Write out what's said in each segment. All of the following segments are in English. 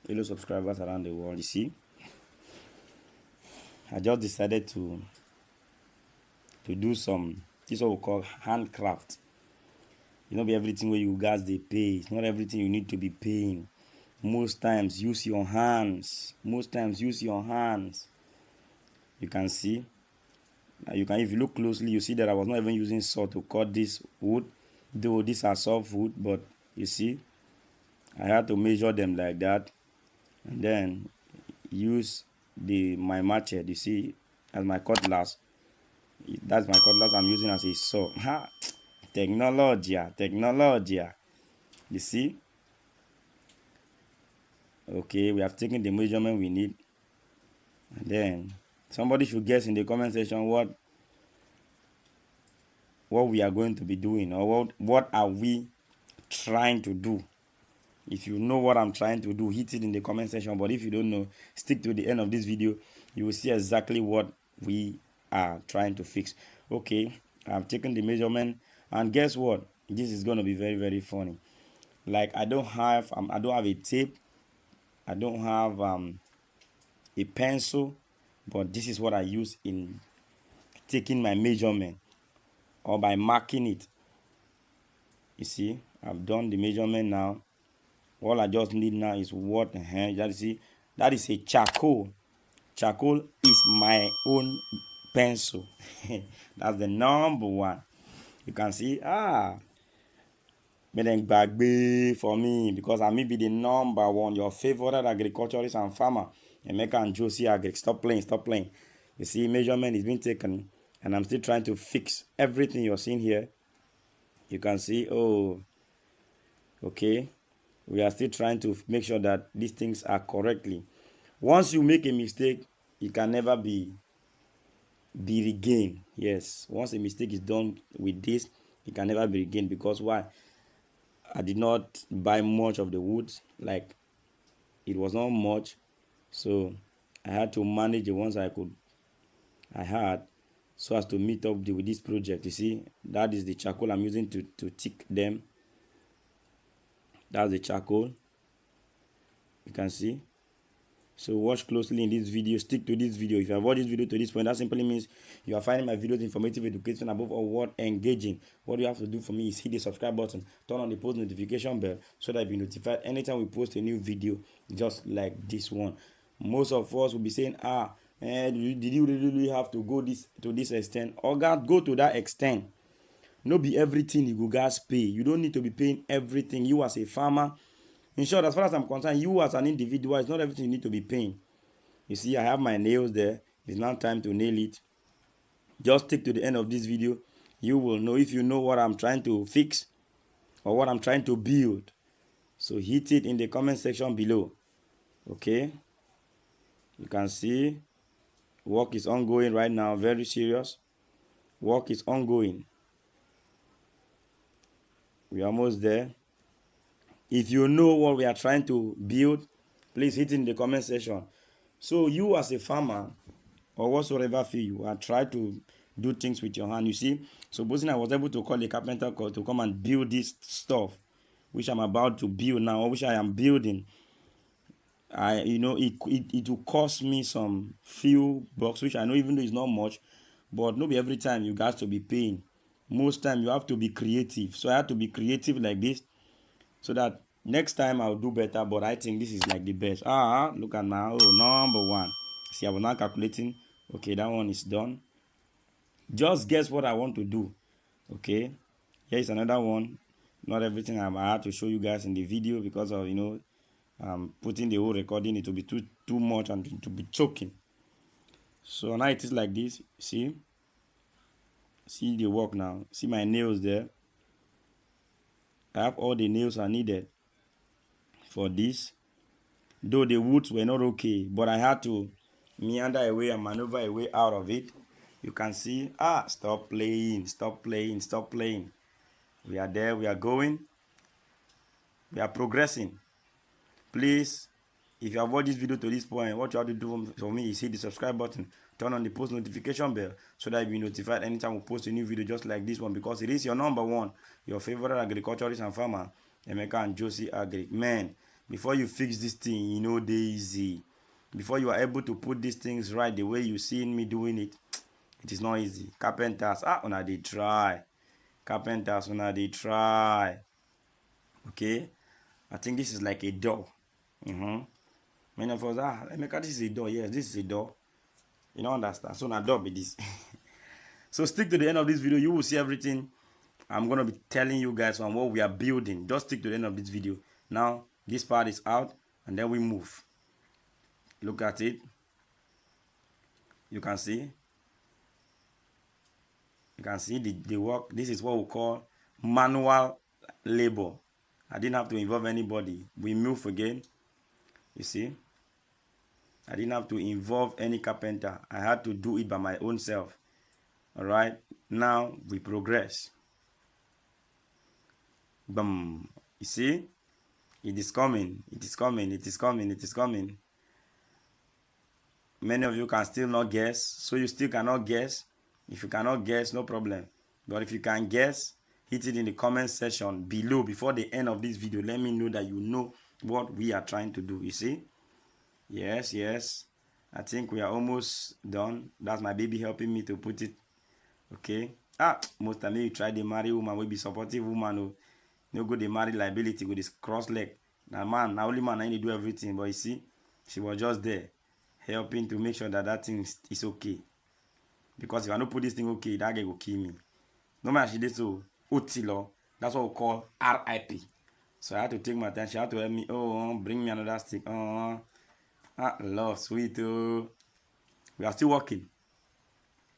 fellow subscribers around the world. You see, I just decided to do some, this is what we call handcraft. You know, be everything where you guys they pay. It's not everything you need to be paying. Most times use your hands. Most times use your hands. You can see. You can, if you look closely, you see that I was not even using saw to cut this wood. Though these are soft wood, but you see, I had to measure them like that, and then use my machete. You see, as my cutlass. That's my cutlass I'm using as a saw. Ha! Technology. You see? Okay, we have taken the measurement we need. And then somebody should guess in the comment section what we are going to be doing, or what are we trying to do. If you know what I'm trying to do, hit it in the comment section. But if you don't know, stick to the end of this video. You will see exactly what we are trying to fix. Okay, I've taken the measurement, and guess what? This is going to be very, very funny. Like, I don't have a tape. I don't have a pencil, but this is what I use in taking my measurement, or by marking it. You see, I've done the measurement now. All I just need now is what? You see, that is a charcoal. Charcoal is my own pencil. That's the number one. You can see, Bagbe for me, because I may be the number one, your favorite agriculturist and farmer, Emeka and Josie Agric. Stop playing. You see, measurement is being taken, and I'm still trying to fix everything you're seeing here. You can see, oh, okay. We are still trying to make sure that these things are correctly. Once you make a mistake, it can never be regained. Yes, once a mistake is done with this, it can never be regained. Because why? I did not buy much of the wood. Like, it was not much, so I had to manage the ones I had, so as to meet up with this project. You see, that is the charcoal I'm using to thick them. That's the charcoal. You can see. So watch closely in this video. Stick to this video. If you have watched this video to this point, that simply means you are finding my videos informative, educational, above all, what engaging. What you have to do for me is hit the subscribe button, turn on the post notification bell, so that you'll be notified anytime we post a new video just like this one. Most of us will be saying, did you really have to go to this extent? Or God, go to that extent. No be everything you go guys pay. You don't need to be paying everything. You as a farmer, in short, as far as I'm concerned, you as an individual, it's not everything you need to be paying. You see, I have my nails there. It's now time to nail it. Just stick to the end of this video. You will know if you know what I'm trying to fix or what I'm trying to build. So hit it in the comment section below. Okay? You can see work is ongoing right now. Very serious. Work is ongoing. We're almost there. If you know what we are trying to build, please hit in the comment section. So you as a farmer, or whatsoever for you, are trying to do things with your hand. You see, supposing I was able to call a carpenter to come and build this stuff, which I'm about to build now, or which I am building, it will cost me some few bucks, which I know even though it's not much, but not every time you guys to be paying. Most time you have to be creative. So I have to be creative like this, so that next time I'll do better. But I think this is like the best. Look at now. Number one. See, I was not calculating. Okay, that one is done. Just guess what I want to do. Okay, here is another one. Not everything I had to show you guys in the video, because of putting the whole recording. It will be too much and it will be choking. So now it is like this. See the work now. See my nails there. I have all the nails I needed for this. Though the woods were not okay, but I had to meander away and maneuver a way out of it. You can see, stop playing. We are there, we are going, we are progressing. Please, if you have watched this video to this point, what you have to do for me is hit the subscribe button, turn on the post notification bell, so that you'll be notified anytime we post a new video just like this one, because it is your number one, your favorite agriculturist and farmer, Emeka and Josie Agric. Man, before you fix this thing, you know, they easy. Before you are able to put these things right the way you seen me doing it, it is not easy. Carpenters, una they try. Carpenters, una they try. Okay, I think this is like a door. Many of us, Emeka, this is a door. Yes, this is a door. You don't understand. So now door be this. So stick to the end of this video. You will see everything I'm going to be telling you guys on what we are building. Just stick to the end of this video. Now, this part is out, and then we move. Look at it. You can see. You can see the work. This is what we call manual labor. I didn't have to involve anybody. We move again. You see. I didn't have to involve any carpenter. I had to do it by my own self. All right. Now we progress. Boom. You see? It is coming. It is coming. It is coming. It is coming. Many of you can still not guess. So you still cannot guess. If you cannot guess, no problem. But if you can guess, hit it in the comment section below before the end of this video. Let me know that you know what we are trying to do. You see? Yes, yes. I think we are almost done. That's my baby helping me to put it. Okay. Most time you try the marry woman, will be supportive woman. No go the marry liability with this cross leg. Now man, now only man I need to do everything. But you see, she was just there, helping to make sure that that thing is okay. Because if I don't put this thing okay, that guy will kill me. No matter she did so, Otilo, that's what we call RIP. So I had to take my time. She had to help me. Oh, bring me another stick. Love, sweet. Oh. We are still working.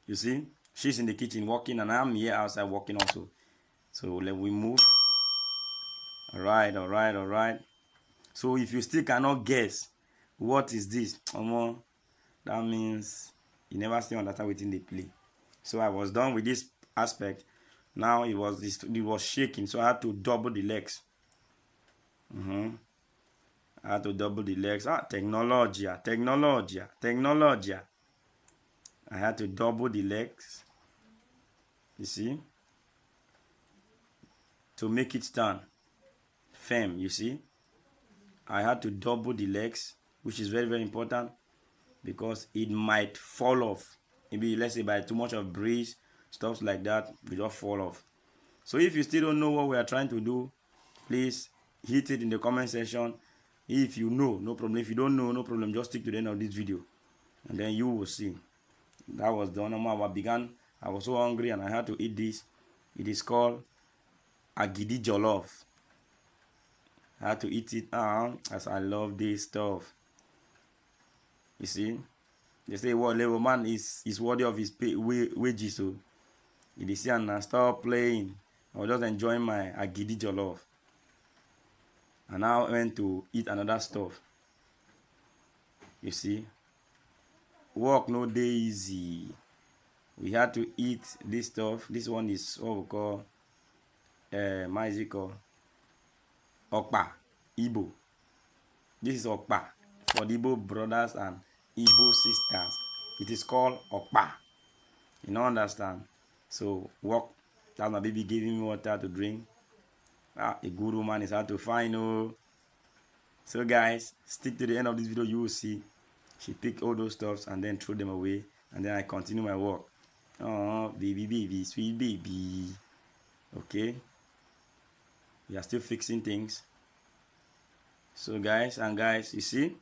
You see, she's in the kitchen working, and I'm here outside working also. So let we move. All right. So if you still cannot guess what is this, that means you never still understand within the play. So I was done with this aspect. Now it was shaking, so I had to double the legs. I had to double the legs. Technology. I had to double the legs. You see, to make it stand firm. You see, I had to double the legs, which is very, very important because it might fall off. Maybe let's say by too much of breeze, stuff like that, we just fall off. So if you still don't know what we are trying to do, please hit it in the comment section. If you know, no problem. If you don't know, no problem. Just stick to the end of this video, and then you will see. That was done. I was so hungry and I had to eat this. It is called Agidi Jollof. I had to eat it as I love this stuff. You see, they say what level man is worthy of his wages. So it is here and stop playing. I was just enjoying my Agidi Jollof. And now I went to eat another stuff. You see, work no day easy. We had to eat this stuff. This one is what we call Okpa, Igbo. This is Okpa for the Igbo brothers and Igbo sisters. It is called Okpa. You don't understand? So work. That's my baby giving me water to drink. A good woman is hard to find. Oh. So guys, stick to the end of this video. You will see she picked all those stuffs and then threw them away, and then I continue my work. Oh, baby, sweet baby. Okay, we are still fixing things. So guys, you see,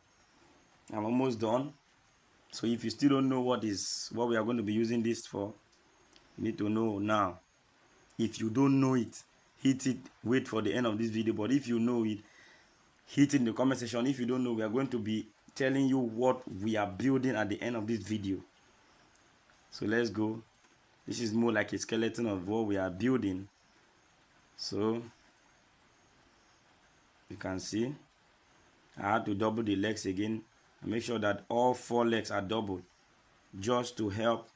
I'm almost done. So if you still don't know what we are going to be using this for, you need to know now. If you don't know it, hit it, wait for the end of this video. But if you know it, hit it in the comment section. If you don't know, we are going to be telling you what we are building at the end of this video. So let's go. This is more like a skeleton of what we are building. So you can see I had to double the legs again and make sure that all 4 legs are doubled just to help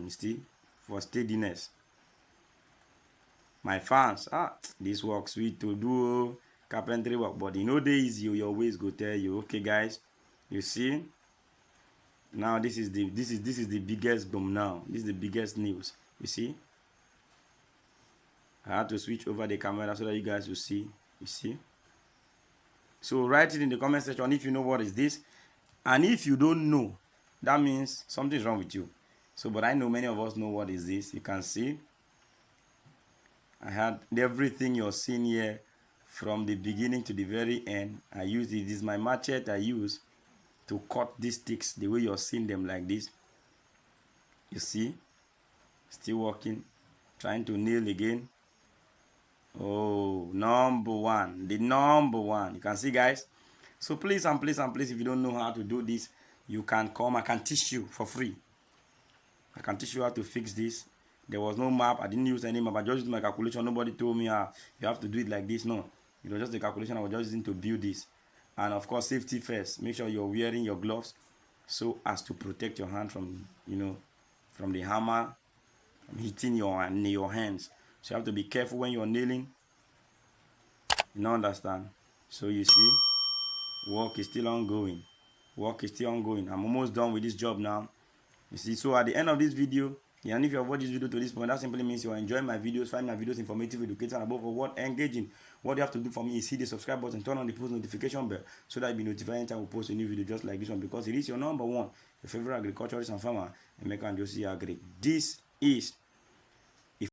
see, for steadiness. My fans, this work sweet to do carpentry work, but you know they easy. You always go tell you, okay guys, you see. Now this is the biggest boom now. This is the biggest news. You see? I had to switch over the camera so that you guys will see. You see? So write it in the comment section if you know what is this. And if you don't know, that means something is wrong with you. So, but I know many of us know what is this. You can see I had everything you're seeing here from the beginning to the very end. I use it. This is my machete I use to cut these sticks the way you're seeing them like this. You see, still working, trying to nail again. Oh, number one, the number one. You can see, guys. So please and please and please, if you don't know how to do this, you can come. I can teach you for free. I can teach you how to fix this. There was no map. I didn't use any map. I just used my calculation. Nobody told me you have to do it like this. No, it was just the calculation I was just using to build this. And of course, safety first. Make sure you're wearing your gloves so as to protect your hand from, from the hammer, from hitting your hands. So you have to be careful when you're nailing. You know, understand? So you see, work is still ongoing. Work is still ongoing. I'm almost done with this job now. You see, so at the end of this video, and if you have watched this video to this point, that simply means you are enjoying my videos, find my videos informative, educative, and above all, engaging. What you have to do for me is hit the subscribe button, turn on the post notification bell, so that you'll be notified anytime we post a new video just like this one, because it is your number one, your favorite agriculturist and farmer, Emeka Njosi Agri. This is